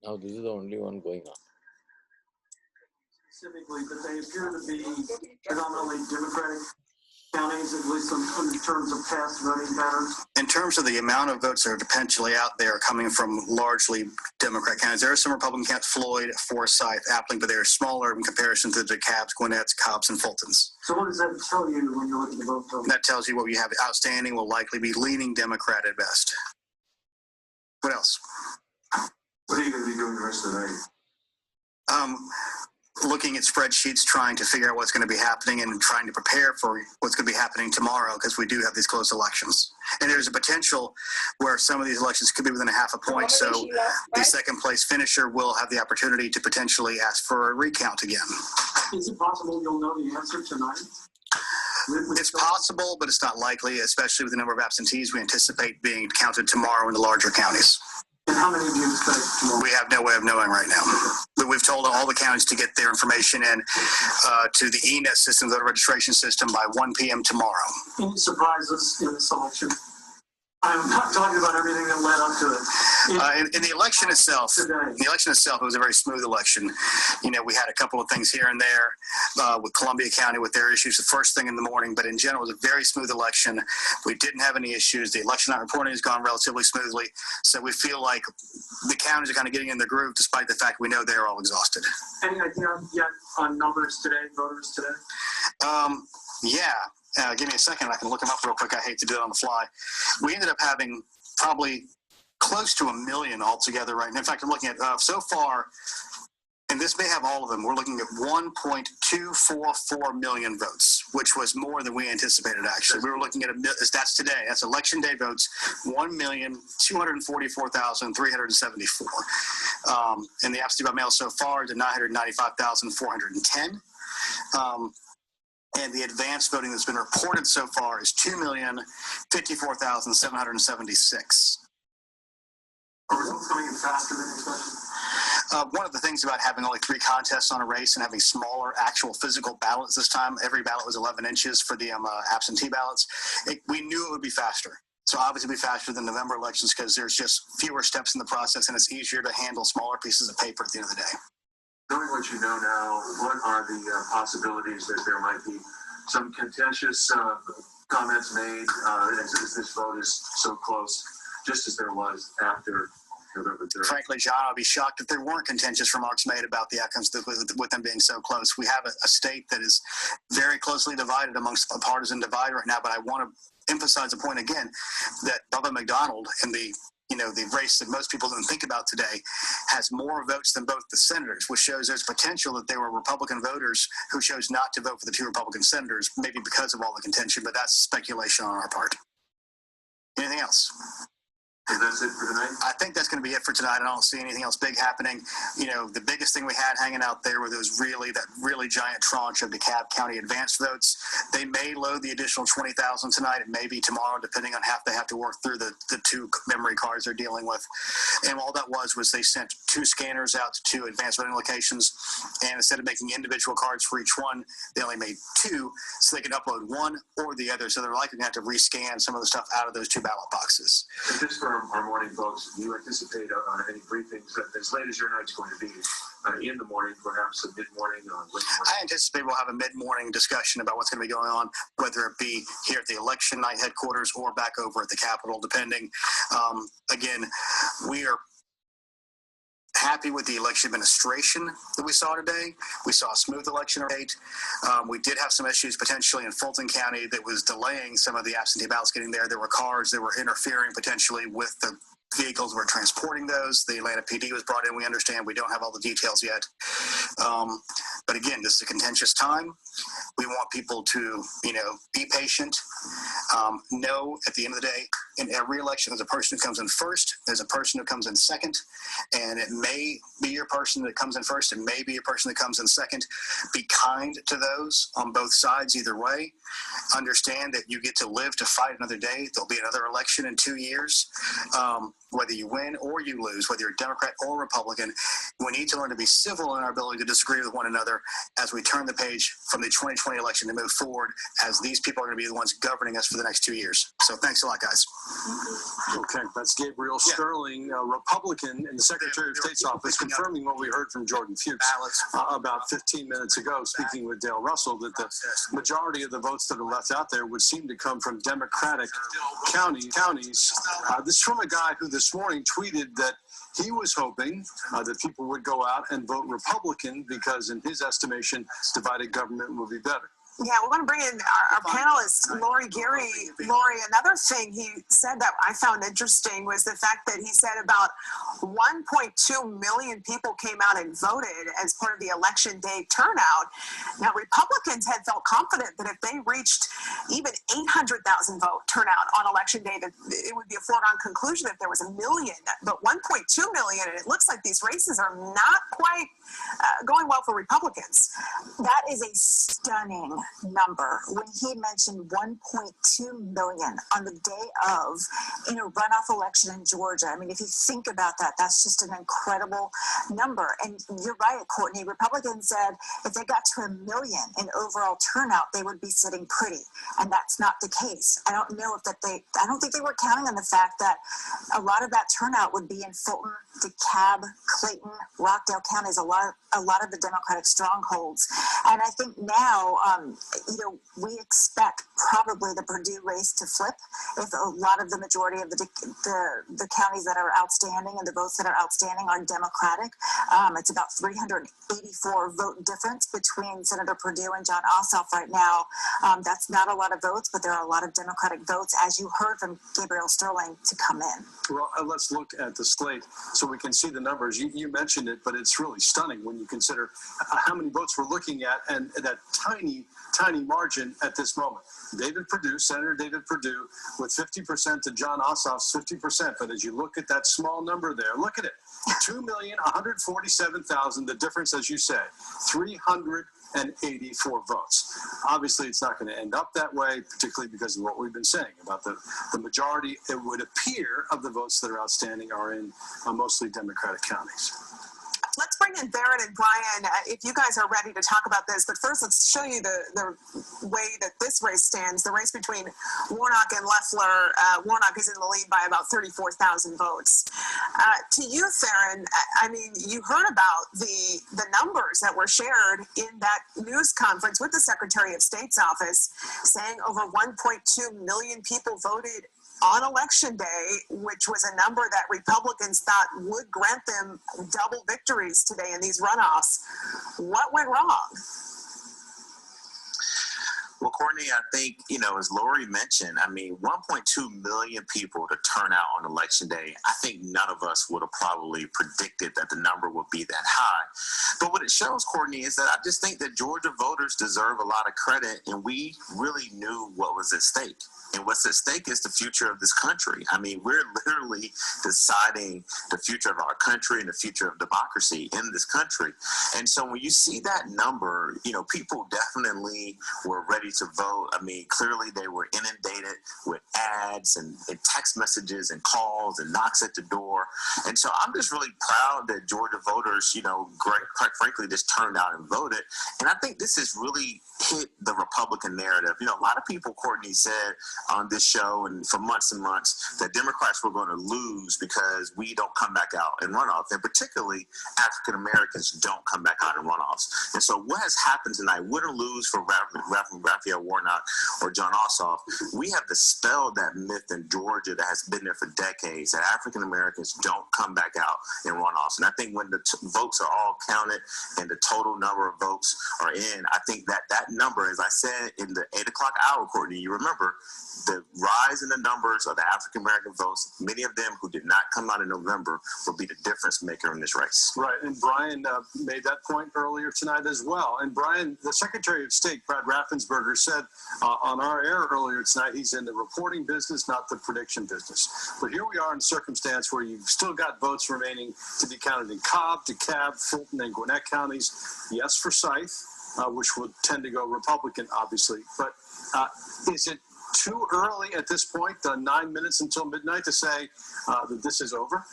Now this is the only one going on. Specifically, but they appear to be predominantly Democratic counties, at least in terms of past voting patterns. In terms of the amount of votes that are potentially out there coming from largely Democrat counties, there are some Republican counties, Floyd, Forsyth, Appling, but they're smaller in comparison to the DeKalbs, Gwinnett's, Cobbs, and Fultons. So what does that tell you when you look at the vote total? That tells you what we have outstanding will likely be leaning Democrat at best. What else? What are you going to be doing the rest of the night? Looking at spreadsheets, trying to figure out what's going to be happening and trying to prepare for what's going to be happening tomorrow, because we do have these close elections. And there's a potential where some of these elections could be within a half a point. So the second place finisher will have the opportunity to potentially ask for a recount again. Is it possible you'll know the answer tonight? It's possible, but it's not likely, especially with the number of absentees we anticipate being counted tomorrow in the larger counties. And how many do you expect tomorrow? We have no way of knowing right now. But we've told all the counties to get their information in to the ENET system, the voter registration system, by 1 p.m. tomorrow. Any surprises in this election? I'm not talking about everything that led up to it. In the election itself, it was a very smooth election. You know, we had a couple of things here and there with Columbia County with their issues the first thing in the morning, but in general, it was a very smooth election. We didn't have any issues. The election night reporting has gone relatively smoothly, so we feel like the counties are kind of getting in the groove, despite the fact we know they're all exhausted. Any idea yet on numbers today, voters today? Yeah. Give me a second. I can look them up real quick. I hate to do it on the fly. We ended up having probably close to 1 million altogether right now. In fact, I'm looking at so far, and this may have all of them, we're looking at 1.244 million votes, which was more than we anticipated, actually. We were looking at, that's today, that's election day votes, 1,244,374. And the absentee by mail so far is at 995,410. And the advanced voting that's been reported so far is 2,054,776. Are results coming in faster than expected? One of the things about having only 3 contests on a race and having smaller actual physical ballots this time, every ballot was 11 inches for the absentee ballots, we knew it would be faster. So obviously it'll be faster than November elections because there's just fewer steps in the process and it's easier to handle smaller pieces of paper at the end of the day. Knowing what you know now, what are the possibilities that there might be some contentious comments made as this vote is so close, just as there was after November 3rd? Frankly, John, I'd be shocked if there weren't contentious remarks made about the outcomes with them being so close. We have a state that is very closely divided amongst a partisan divide right now, but I want to emphasize the point again that Bubba McDonald in the race that most people don't think about today has more votes than both the senators, which shows there's potential that there were Republican voters who chose not to vote for the 2 Republican senators, maybe because of all the contention, but that's speculation on our part. Anything else? And that's it for tonight? I think that's going to be it for tonight. I don't see anything else big happening. You know, the biggest thing we had hanging out there were that really giant tranche of DeKalb County advanced votes. They may load the additional 20,000 tonight. It may be tomorrow, depending on how they have to work through the 2 memory cards they're dealing with. And all that was they sent 2 scanners out to 2 advanced voting locations. And instead of making individual cards for each one, they only made 2 so they could upload one or the other. So they're likely going to have to rescan some of the stuff out of those 2 ballot boxes. And just for our morning folks, do you anticipate any briefings as late as your night's going to be in the morning, perhaps a mid-morning? I anticipate we'll have a mid-morning discussion about what's going to be going on, whether it be here at the election night headquarters or back over at the Capitol, depending. Again, we are happy with the election administration that we saw today. We saw a smooth election rate. We did have some issues potentially in Fulton County that was delaying some of the absentee ballots getting there. There were cars that were interfering potentially with the vehicles that were transporting those. The Atlanta PD was brought in. We understand we don't have all the details yet. But again, this is a contentious time. We want people to, be patient. Know at the end of the day, in every election, there's a person who comes in first, there's a person who comes in second, and it may be your person that comes in first, it may be your person that comes in second. Be kind to those on both sides either way. Understand that you get to live to fight another day. There'll be another election in 2 years. Whether you win or you lose, whether you're Democrat or Republican, we need to learn to be civil in our ability to disagree with one another as we turn the page from the 2020 2020 election to move forward, as these people are going to be the ones governing us for the next 2 years. So thanks a lot, guys. Okay, that's Gabriel Sterling, a Republican in the Secretary of State's office, confirming what we heard from Jordan Fuchs about 15 minutes ago, speaking with Dale Russell, that the majority of the votes that are left out there would seem to come from Democratic counties. This is from a guy who this morning tweeted that he was hoping that people would go out and vote Republican because, in his estimation, divided government would be better. Yeah, we want to bring in our panelist, Lori Geary. Lori, another thing he said that I found interesting was the fact that he said about 1.2 million people came out and voted as part of the election day turnout. Now, Republicans had felt confident that if they reached even 800,000 vote turnout on election day, that it would be a foregone conclusion that there was a million. But 1.2 million, and it looks like these races are not quite going well for Republicans. That is a stunning number. When he mentioned 1.2 million on the day of in a runoff election in Georgia. I mean, if you think about that, that's just an incredible number. And you're right, Courtney. Republicans said if they got to 1 million in overall turnout, they would be sitting pretty. And that's not the case. I don't think they were counting on the fact that a lot of that turnout would be in Fulton, DeKalb, Clayton, Rockdale counties, a lot of the Democratic strongholds. And I think now, we expect probably the Purdue race to flip if a lot of the majority of the counties that are outstanding and the votes that are outstanding are Democratic. It's about 384 vote difference between Senator Perdue and Jon Ossoff right now. That's not a lot of votes, but there are a lot of Democratic votes, as you heard from Gabriel Sterling, to come in. Well, let's look at the slate so we can see the numbers. You mentioned it, but it's really stunning when you consider how many votes we're looking at and that tiny margin at this moment. Senator David Perdue, with 50% to Jon Ossoff's 50%. But as you look at that small number there, look at it. 2,147,000, the difference, as you say, 384 votes. Obviously, it's not going to end up that way, particularly because of what we've been saying about the majority, it would appear, of the votes that are outstanding are in mostly Democratic counties. Let's bring in Barrett and Brian if you guys are ready to talk about this. But first, let's show you the way that this race stands. The race between Warnock and Loeffler. Warnock is in the lead by about 34,000 votes. To you, Theron, I mean, you heard about the numbers that were shared in that news conference with the Secretary of State's office, saying over 1.2 million people voted on Election Day, which was a number that Republicans thought would grant them double victories today in these runoffs. What went wrong? Well, Courtney, I think, as Lori mentioned, 1.2 million people to turn out on Election Day. I think none of us would have probably predicted that the number would be that high. But what it shows, Courtney, is that I just think that Georgia voters deserve a lot of credit, and we really knew what was at stake. And what's at stake is the future of this country. We're literally deciding the future of our country and the future of democracy in this country. And so when you see that number, people definitely were ready to vote. Clearly they were inundated with ads and text messages and calls and knocks at the door. And so I'm just really proud that Georgia voters, quite frankly, just turned out and voted. And I think this has really hit the Republican narrative. A lot of people, Courtney, said on this show and for months and months that Democrats were going to lose because we don't come back out in runoffs, and particularly African Americans don't come back out in runoffs. And so what has happened tonight, win or lose for Raphael Warnock or Jon Ossoff, we have dispelled that myth in Georgia that has been there for decades, that African Americans don't come back out in runoffs. And I think when the votes are all counted and the total number of votes are in, I think that number, as I said in the 8 o'clock hour, Courtney, you remember, the rise in the numbers of the African-American votes, many of them who did not come out in November, will be the difference maker in this race. Right, and Brian made that point earlier tonight as well. And Brian, the Secretary of State, Brad Raffensperger, said on our air earlier tonight, he's in the reporting business, not the prediction business. But here we are in a circumstance where you've still got votes remaining to be counted in Cobb, DeKalb, Fulton, and Gwinnett counties. Yes, Forsyth, which would tend to go Republican, obviously. But is it too early at this point, 9 minutes until midnight, to say that this is over?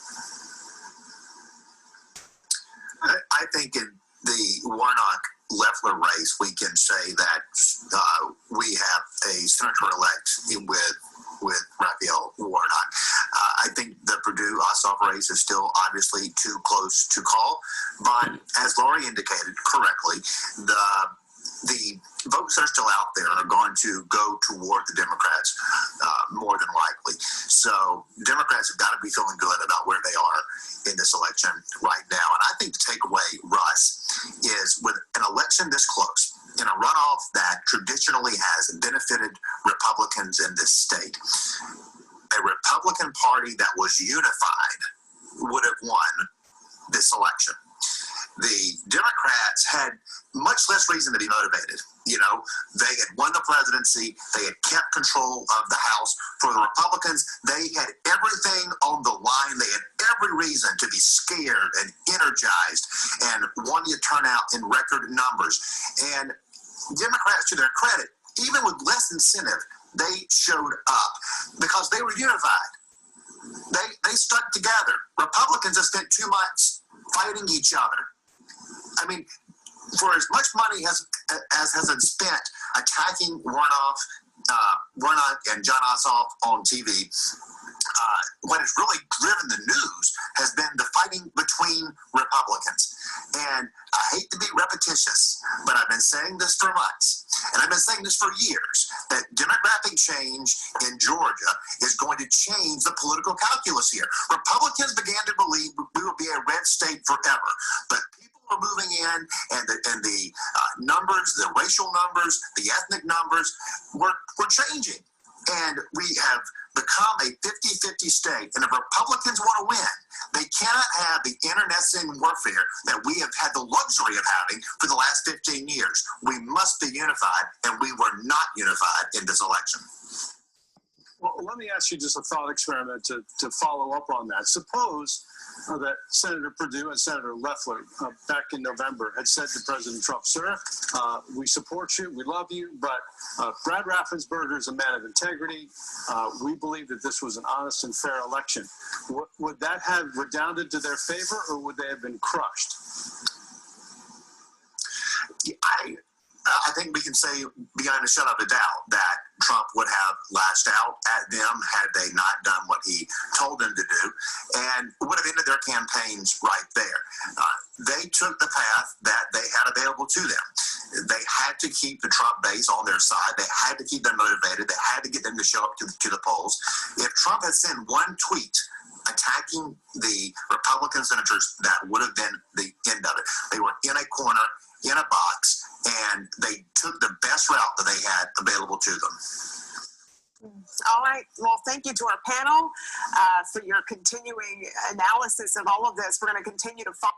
I think in the Warnock Loeffler race, we can say that we have a senator-elect with Raphael Warnock. I think the Perdue-Ossoff race is still obviously too close to call, but as Lori indicated correctly, the votes that are still out there are going to go toward the Democrats more than likely. So Democrats have got to be feeling good about where they are in this election right now. And I think the takeaway, Russ, is with an election this close, in a runoff that traditionally has benefited Republicans in this state, a Republican Party that was unified would have won this election. The Democrats had much less reason to be motivated. You know, they had won the presidency. They had kept control of the House. For the Republicans, they had everything on the line. They had every reason to be scared and energized and wanting to turn out in record numbers. And Democrats, to their credit, even with less incentive, they showed up because they were unified. They stuck together. Republicans have spent 2 months fighting each other. I mean, for as much money as has been spent attacking Warnock and Jon Ossoff on TV, what has really driven the news has been the fighting between Republicans. And I hate to be repetitious, but I've been saying this for months, and I've been saying this for years, that demographic change in Georgia is going to change the political calculus here. Republicans began to believe we will be a red state forever, but people are moving in, and the numbers, the racial numbers, the ethnic numbers, were changing. And we have become a 50-50 state. And if Republicans want to win, they cannot have the internecine warfare that we have had the luxury of having for the last 15 years. We must be unified, and we were not unified in this election. Well, let me ask you just a thought experiment to follow up on that. Suppose that Senator Perdue and Senator Loeffler back in November had said to President Trump, sir, we support you, we love you, but Brad Raffensperger is a man of integrity. We believe that this was an honest and fair election. Would that have redounded to their favor, or would they have been crushed? I think we can say beyond a shadow of a doubt that Trump would have lashed out at them had they not done what he told them to do, and would have ended their campaigns right there. They took the path that they had available to them. They had to keep the Trump base on their side. They had to keep them motivated. They had to get them to show up to the polls. If Trump had sent one tweet attacking the Republican senators, that would have been the end of it. They were in a corner, in a box, and they took the best route that they had available to them. All right. Well, thank you to our panel for your continuing analysis of all of this. We're going to continue to follow.